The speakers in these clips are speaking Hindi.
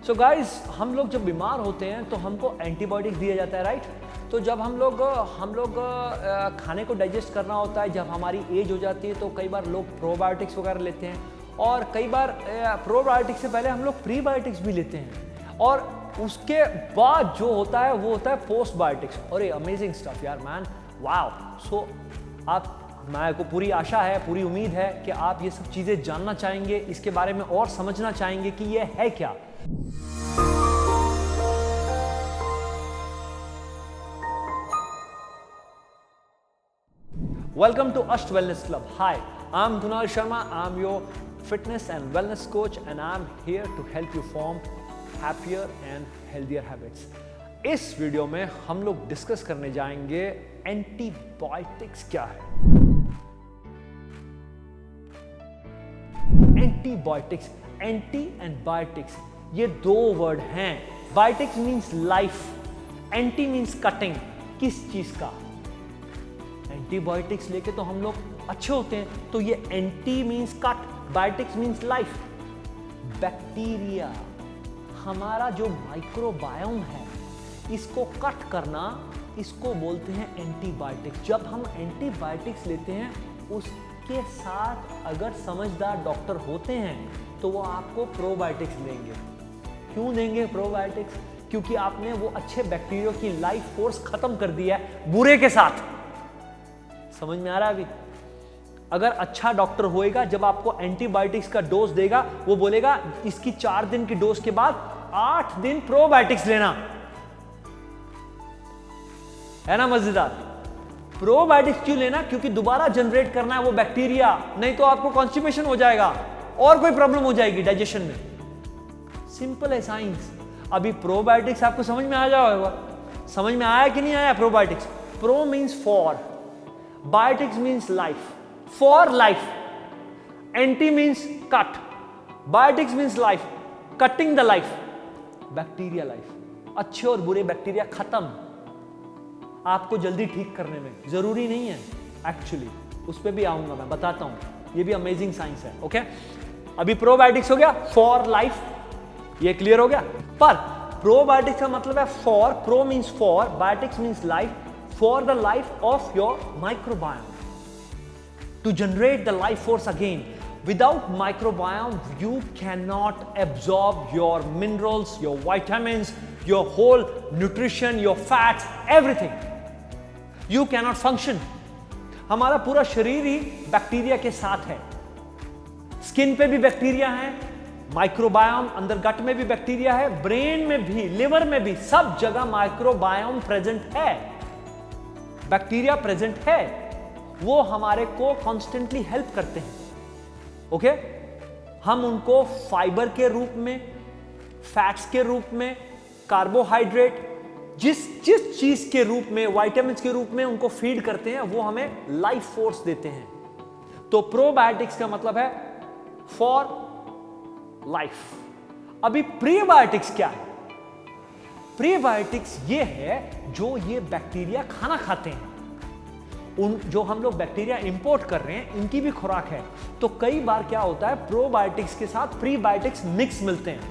सो गाइस, हम लोग जब बीमार होते हैं तो हमको एंटीबायोटिक दिया जाता है, राइट। तो जब हम लोग खाने को डाइजेस्ट करना होता है, जब हमारी एज हो जाती है तो कई बार लोग प्रोबायोटिक्स वगैरह लेते हैं, और कई बार प्रोबायोटिक्स से पहले हम लोग प्रीबायोटिक्स भी लेते हैं, और उसके बाद जो होता है वो होता है पोस्टबायोटिक्स। और ये अमेजिंग स्टफ यार, मैन, वाओ। सो मेरे को पूरी आशा है, पूरी उम्मीद है कि आप ये सब चीज़ें जानना चाहेंगे, इसके बारे में और समझना चाहेंगे कि ये है क्या। Welcome to Asht Wellness Club. Hi, I'm Dhunal Sharma. I'm your fitness and wellness coach, and I'm here to help you form happier and healthier habits. इस वीडियो में हम लोग डिस्कस करने जाएंगे एंटीबायोटिक्स क्या है। एंटीबायोटिक्स, एंटी एंड बायोटिक्स, ये दो वर्ड हैं। Biotics means life, anti means cutting. किस चीज का? एंटीबायोटिक्स लेके तो हम लोग अच्छे होते हैं, तो ये anti means cut, biotics means life. Bacteria, हमारा जो माइक्रोबायोम है, इसको कट करना, इसको बोलते हैं एंटीबायोटिक्स। जब हम एंटीबायोटिक्स लेते हैं, उसके साथ अगर समझदार डॉक्टर होते हैं तो वो आपको प्रोबायोटिक्स देंगे। क्यों देंगे प्रोबायोटिक्स? क्योंकि आपने वो अच्छे बैक्टीरिया की लाइफ फोर्स खत्म कर दिया है बुरे के साथ। समझ में आ रहा है अभी? अगर अच्छा डॉक्टर होएगा, जब आपको एंटीबायोटिक्स का डोज देगा, वो बोलेगा इसकी 4 दिन की डोज के बाद 8 दिन प्रोबायोटिक्स लेना, है ना मजेदार। प्रोबायोटिक्स क्यों लेना? क्योंकि दोबारा जनरेट करना है वो बैक्टीरिया, नहीं तो आपको कॉन्स्टिपेशन हो जाएगा और कोई प्रॉब्लम हो जाएगी डाइजेशन में। सिंपल है साइंस। अभी प्रोबायोटिक्स आपको समझ में आ जाएगा। समझ में आया कि नहीं आया? Probiotics, pro means for, biotics means life, for life. Anti means cut, biotics means life, cutting the life, bacteria life. अच्छे और बुरे बैक्टीरिया खत्म, आपको जल्दी ठीक करने में जरूरी नहीं है एक्चुअली। उस पर भी आऊंगा, मैं बताता हूं, ये भी अमेजिंग साइंस है। ओके, अभी प्रोबायोटिक्स हो गया, फॉर लाइफ, ये क्लियर हो गया। पर प्रोबायोटिक्स का मतलब है for, pro means for, biotics means life, for the life of your microbiome, to generate the life force again. Without microbiome, you cannot absorb your minerals, your vitamins, your whole nutrition, your fats, everything. You cannot function. हमारा पूरा शरीर ही बैक्टीरिया के साथ है। स्किन पे भी बैक्टीरिया है, माइक्रोबायोम अंदर गट में भी बैक्टीरिया है, ब्रेन में भी, लिवर में भी, सब जगह माइक्रोबायोम प्रेजेंट है, बैक्टीरिया प्रेजेंट है। वो हमारे को कॉन्स्टेंटली हेल्प करते हैं। ओके, हम उनको फाइबर के रूप में, फैट्स के रूप में, कार्बोहाइड्रेट, जिस जिस चीज के रूप में, विटामिन के रूप में उनको फीड करते हैं, वो हमें लाइफ फोर्स देते हैं। तो प्रोबायोटिक्स का मतलब है फॉर लाइफ। अभी प्रीबायोटिक्स क्या है? प्रीबायोटिक्स ये है जो ये बैक्टीरिया खाना खाते हैं। उन जो हम लोग बैक्टीरिया इंपोर्ट कर रहे हैं, इनकी भी खुराक है। तो कई बार क्या होता है, प्रोबायोटिक्स के साथ प्रीबायोटिक्स मिक्स मिलते हैं,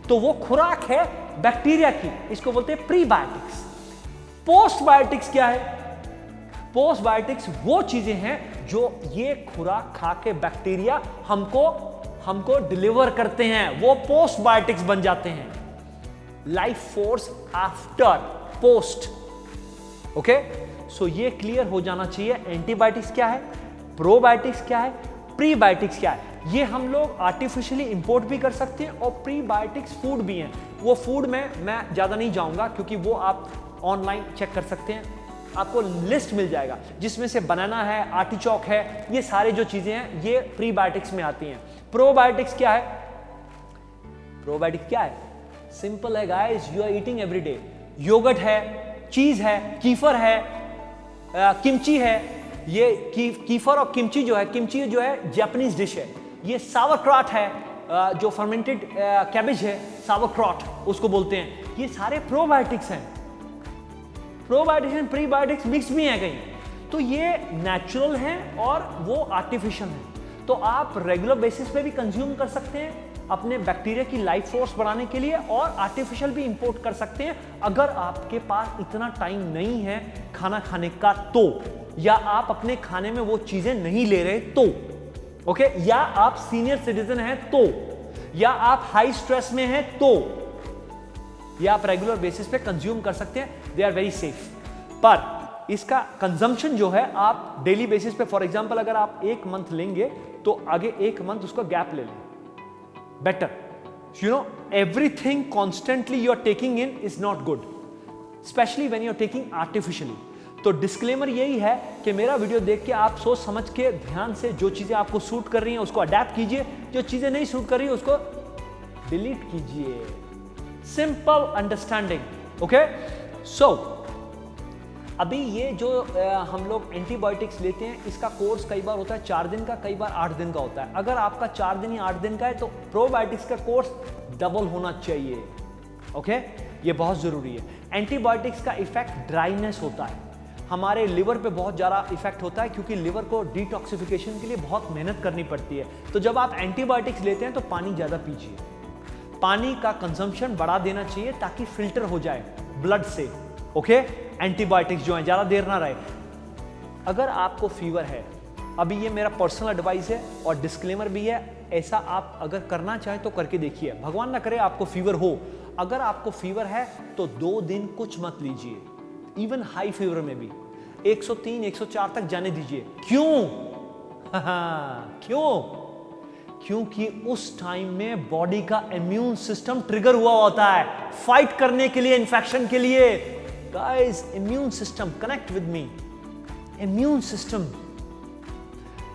तो वो खुराक है बैक्टीरिया की, इसको बोलते हैं प्रीबायोटिक्स। पोस्टबायोटिक्स क्या है? पोस्टबायोटिक्स वो चीजें हैं जो ये खुराक खा के बैक्टीरिया हमको डिलीवर करते हैं, वो पोस्टबायोटिक्स बन जाते हैं। Life force after, post. Okay, so ये क्लियर हो जाना चाहिए। एंटीबायोटिक्स क्या है, प्रोबायोटिक्स क्या है, प्रीबायोटिक्स क्या है। ये हम लोग आर्टिफिशियली इंपोर्ट भी कर सकते हैं, और प्रीबायोटिक्स फूड भी हैं। वो फूड में मैं ज़्यादा नहीं जाऊंगा, क्योंकि वो आप ऑनलाइन चेक कर सकते हैं, आपको लिस्ट मिल जाएगा, जिसमें से बनाना है, आर्टिचोक है, ये सारे जो चीज़ें हैं ये प्रीबायोटिक्स में आती हैं। प्रोबायोटिक्स क्या है? प्रोबायोटिक्स क्या है? सिंपल है guys, you are eating every day. Yoghurt है, चीज है, कीफर है, किमची है। ये कीफर और किमची जो है जापानीज डिश है। ये सावरक्रॉट है, जो फर्मेंटेड कैबेज है, सावरक्रॉट उसको बोलते हैं। ये सारे प्रोबायोटिक्स हैं। प्रोबायोटिक्स एंड प्रीबायोटिक्स मिक्स भी हैं कहीं, तो ये नेचुरल हैं और वो आर्टिफिशियल हैं। तो आप रेगुलर बेसिस पे भी कंज्यूम कर सकते हैं, अपने बैक्टीरिया की लाइफ फोर्स बढ़ाने के लिए, और आर्टिफिशियल भी इंपोर्ट कर सकते हैं अगर आपके पास इतना टाइम नहीं है खाना खाने का तो, या आप अपने खाने में वो चीजें नहीं ले रहे तो, ओके, या आप सीनियर सिटीजन हैं तो, या आप हाई स्ट्रेस में हैं तो, या आप रेगुलर बेसिस पे कंज्यूम कर सकते हैं, दे आर वेरी सेफ। पर इसका कंजम्पशन जो है आप डेली बेसिस पे, फॉर एग्जांपल अगर आप एक मंथ लेंगे तो आगे एक मंथ उसका गैप ले लें, better. You know, everything constantly you are taking in is not good, specially when you are taking artificially. तो डिस्क्लेमर यही है कि मेरा वीडियो देख के आप सोच समझ के ध्यान से जो चीजें आपको सूट कर रही हैं उसको अडेप्ट कीजिए, जो चीजें नहीं सूट कर रही हैं उसको डिलीट कीजिए। Simple understanding, okay. सो अभी ये जो हम लोग एंटीबायोटिक्स लेते हैं, इसका कोर्स कई बार होता है 4 दिन का, कई बार 8 दिन का होता है। अगर आपका 4 दिन या 8 दिन का है तो प्रोबायोटिक्स का कोर्स डबल होना चाहिए, ओके। ये बहुत जरूरी है। एंटीबायोटिक्स का इफेक्ट ड्राइनेस होता है, हमारे लिवर पे बहुत ज़्यादा इफेक्ट होता है, क्योंकि लिवर को डिटॉक्सिफिकेशन के लिए बहुत मेहनत करनी पड़ती है। तो जब आप एंटीबायोटिक्स लेते हैं तो पानी ज़्यादा पीजिए, पानी का कंजम्पशन बढ़ा देना चाहिए ताकि फिल्टर हो जाए ब्लड से, ओके। एंटीबायोटिक्स जो है ज़्यादा देर ना रहे। अगर आपको फीवर है, अभी ये मेरा पर्सनल एडवाइस है और डिस्क्लेमर भी है, ऐसा आप अगर करना चाहें तो करके देखिए, भगवान ना करे आपको फीवर हो। अगर आपको फीवर है तो 2 दिन कुछ मत लीजिए, इवन हाई फीवर में भी 103 104 तक जाने दीजिए। क्यों? क्यों? क्योंकि उस टाइम में बॉडी का इम्यून सिस्टम ट्रिगर हुआ होता है फाइट करने के लिए, इन्फेक्शन के लिए। Guys, immune system, connect with me. Immune system,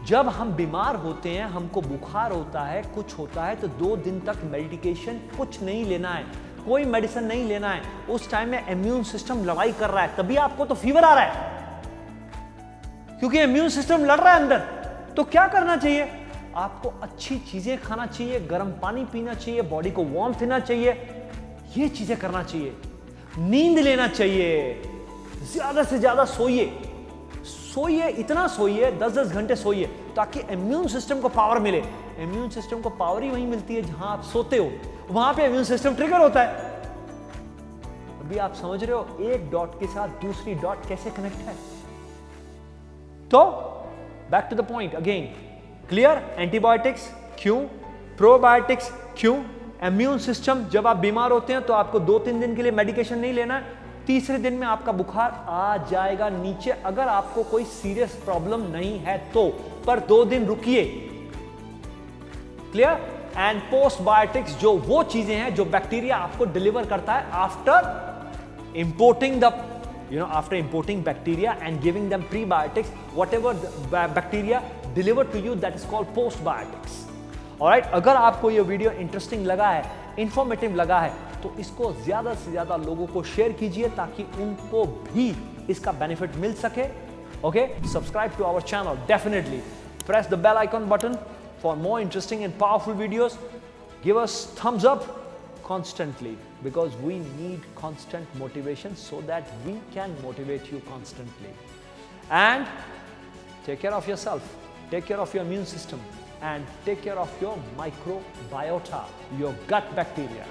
जब हम बीमार होते हैं, हमको बुखार होता है, कुछ होता है, तो 2 दिन तक मेडिकेशन कुछ नहीं लेना है, कोई मेडिसिन नहीं लेना है। उस टाइम में इम्यून सिस्टम लड़ाई कर रहा है, तभी आपको तो फीवर आ रहा है, क्योंकि इम्यून सिस्टम लड़ रहा है अंदर। तो क्या करना चाहिए? आपको अच्छी चीजें खाना चाहिए, गर्म पानी पीना चाहिए, बॉडी को वार्म देना चाहिए, ये चीजें करना चाहिए। नींद लेना चाहिए, ज्यादा से ज्यादा सोइए, सोइए, इतना सोइए, 10-10 घंटे सोइए, ताकि इम्यून सिस्टम को पावर मिले। इम्यून सिस्टम को पावर ही वहीं मिलती है जहां आप सोते हो, वहां पे इम्यून सिस्टम ट्रिगर होता है। अभी आप समझ रहे हो एक डॉट के साथ दूसरी डॉट कैसे कनेक्ट है। तो back to the point again, clear? Antibiotics क्यों, प्रोबायोटिक्स क्यों, इम्यून सिस्टम, जब आप बीमार होते हैं तो आपको 2-3 दिन के लिए मेडिकेशन नहीं लेना है, तीसरे दिन में आपका बुखार आ जाएगा नीचे, अगर आपको कोई सीरियस प्रॉब्लम नहीं है तो। पर 2 दिन रुकिए, क्लियर? एंड पोस्टबायोटिक्स जो वो चीजें हैं जो बैक्टीरिया आपको डिलीवर करता है after importing the after importing bacteria and giving them prebiotics, whatever the bacteria deliver to you, that is called postbiotics. Alright, अगर आपको ये वीडियो इंटरेस्टिंग लगा है, इंफॉर्मेटिव लगा है, तो इसको ज्यादा से ज्यादा लोगों को शेयर कीजिए ताकि उनको भी इसका बेनिफिट मिल सके। Okay, subscribe to our channel, definitely press the bell icon button for more interesting and powerful videos. Give us thumbs up constantly, because we need constant motivation so that we can motivate you constantly. And take care of yourself, take care of your immune system, and take care of your microbiota, your gut bacteria.